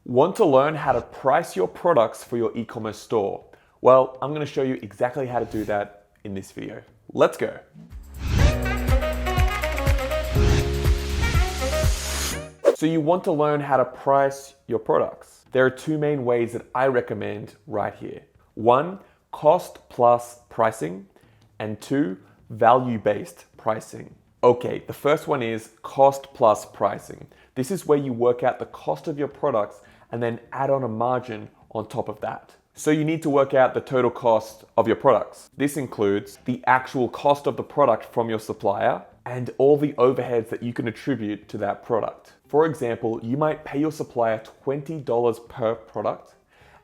Want to learn how to price your products for your e-commerce store? Well, I'm going to show you exactly how to do that in this video. Let's go. So you want to learn how to price your products. There are two main ways that I recommend right here. One, cost plus pricing, and two, value-based pricing. Okay, the first one is cost plus pricing. This is where you work out the cost of your products and then add on a margin on top of that. So you need to work out the total cost of your products. This includes the actual cost of the product from your supplier and all the overheads that you can attribute to that product. For example, you might pay your supplier $20 per product,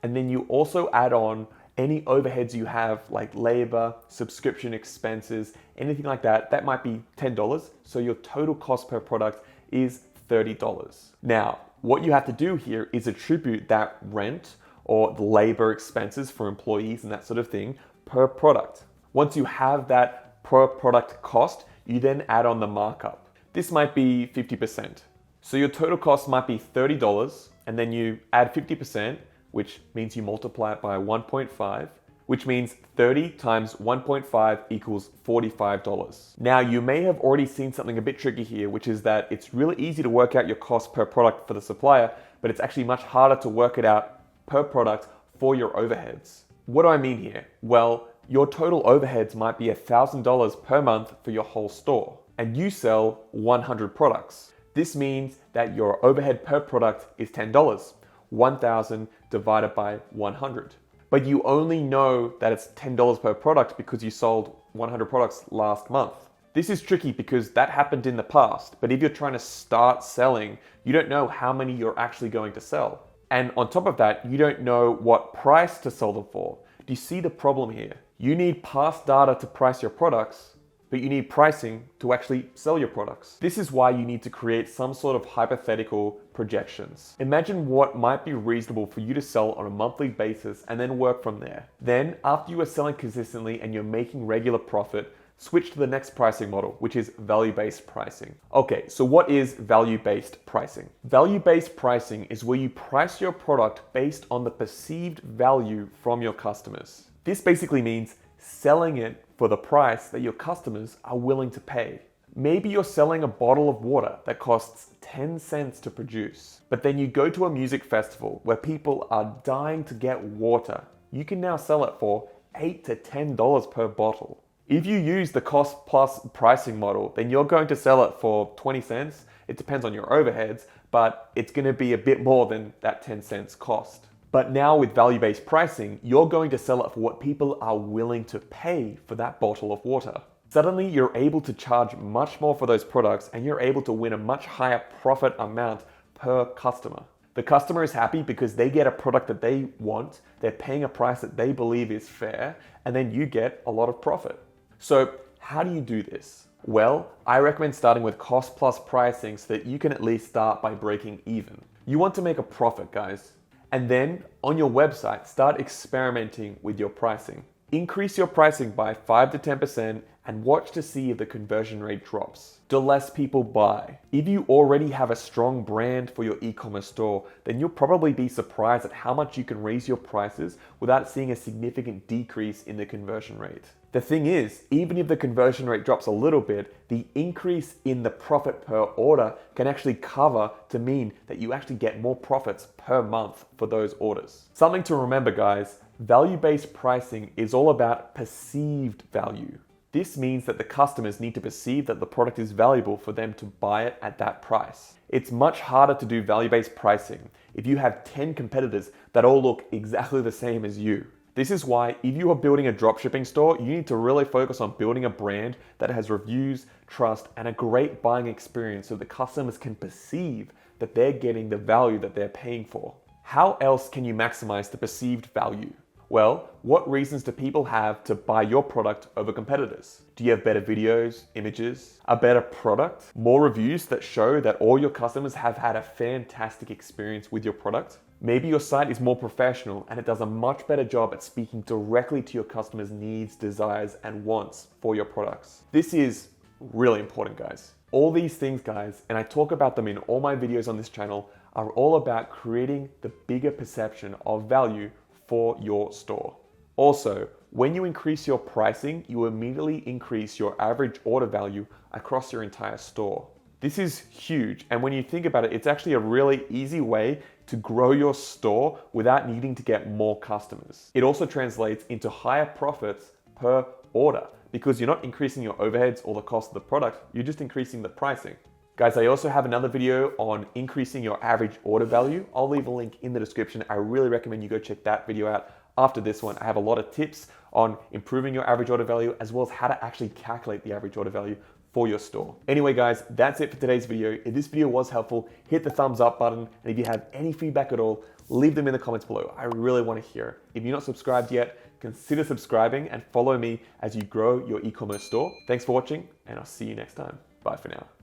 and then you also add on any overheads you have like labor, subscription expenses, anything like that. That might be $10. So your total cost per product is $30. Now, what you have to do here is attribute that rent or the labor expenses for employees and that sort of thing per product. Once you have that per product cost, you then add on the markup. This might be 50%. So your total cost might be $30, and then you add 50%, which means you multiply it by 1.5, which means 30 times 1.5 equals $45. Now, you may have already seen something a bit tricky here, which is that it's really easy to work out your cost per product for the supplier, but it's actually much harder to work it out per product for your overheads. What do I mean here? Well, your total overheads might be $1,000 per month for your whole store, and you sell 100 products. This means that your overhead per product is $10, 1,000 divided by 100. But you only know that it's $10 per product because you sold 100 products last month. This is tricky because that happened in the past, but if you're trying to start selling, you don't know how many you're actually going to sell. And on top of that, you don't know what price to sell them for. Do you see the problem here? You need past data to price your products, but you need pricing to actually sell your products. This is why you need to create some sort of hypothetical projections. Imagine what might be reasonable for you to sell on a monthly basis and then work from there. Then, after you are selling consistently and you're making regular profit, switch to the next pricing model, which is value-based pricing. Okay, so what is value-based pricing? Value-based pricing is where you price your product based on the perceived value from your customers. This basically means selling it for the price that your customers are willing to pay. Maybe you're selling a bottle of water that costs 10 cents to produce, but then you go to a music festival where people are dying to get water. You can now sell it for $8 to $10 per bottle. If you use the cost plus pricing model, then you're going to sell it for 20 cents. It depends on your overheads, but it's going to be a bit more than that 10 cents cost. But now with value-based pricing, you're going to sell it for what people are willing to pay for that bottle of water. Suddenly, you're able to charge much more for those products and you're able to win a much higher profit amount per customer. The customer is happy because they get a product that they want, they're paying a price that they believe is fair, and then you get a lot of profit. So how do you do this? Well, I recommend starting with cost plus pricing so that you can at least start by breaking even. You want to make a profit, guys. And then on your website, start experimenting with your pricing. Increase your pricing by 5 to 10% and watch to see if the conversion rate drops. Do less people buy? If you already have a strong brand for your e-commerce store, then you'll probably be surprised at how much you can raise your prices without seeing a significant decrease in the conversion rate. The thing is, even if the conversion rate drops a little bit, the increase in the profit per order can actually cover to mean that you actually get more profits per month for those orders. Something to remember, guys, value-based pricing is all about perceived value. This means that the customers need to perceive that the product is valuable for them to buy it at that price. It's much harder to do value-based pricing if you have 10 competitors that all look exactly the same as you. This is why if you are building a dropshipping store, you need to really focus on building a brand that has reviews, trust, and a great buying experience so the customers can perceive that they're getting the value that they're paying for. How else can you maximize the perceived value? Well, what reasons do people have to buy your product over competitors? Do you have better videos, images, a better product, more reviews that show that all your customers have had a fantastic experience with your product? Maybe your site is more professional and it does a much better job at speaking directly to your customers' needs, desires, and wants for your products. This is really important, guys. All these things, guys, and I talk about them in all my videos on this channel, are all about creating the bigger perception of value for your store. Also, when you increase your pricing, you immediately increase your average order value across your entire store. This is huge, and when you think about it, it's actually a really easy way to grow your store without needing to get more customers. It also translates into higher profits per order because you're not increasing your overheads or the cost of the product, you're just increasing the pricing. Guys, I also have another video on increasing your average order value. I'll leave a link in the description. I really recommend you go check that video out after this one. I have a lot of tips on improving your average order value as well as how to actually calculate the average order value for your store. Anyway, guys, that's it for today's video. If this video was helpful, hit the thumbs up button. And if you have any feedback at all, leave them in the comments below. I really want to hear it. If you're not subscribed yet, consider subscribing and follow me as you grow your e-commerce store. Thanks for watching, and I'll see you next time. Bye for now.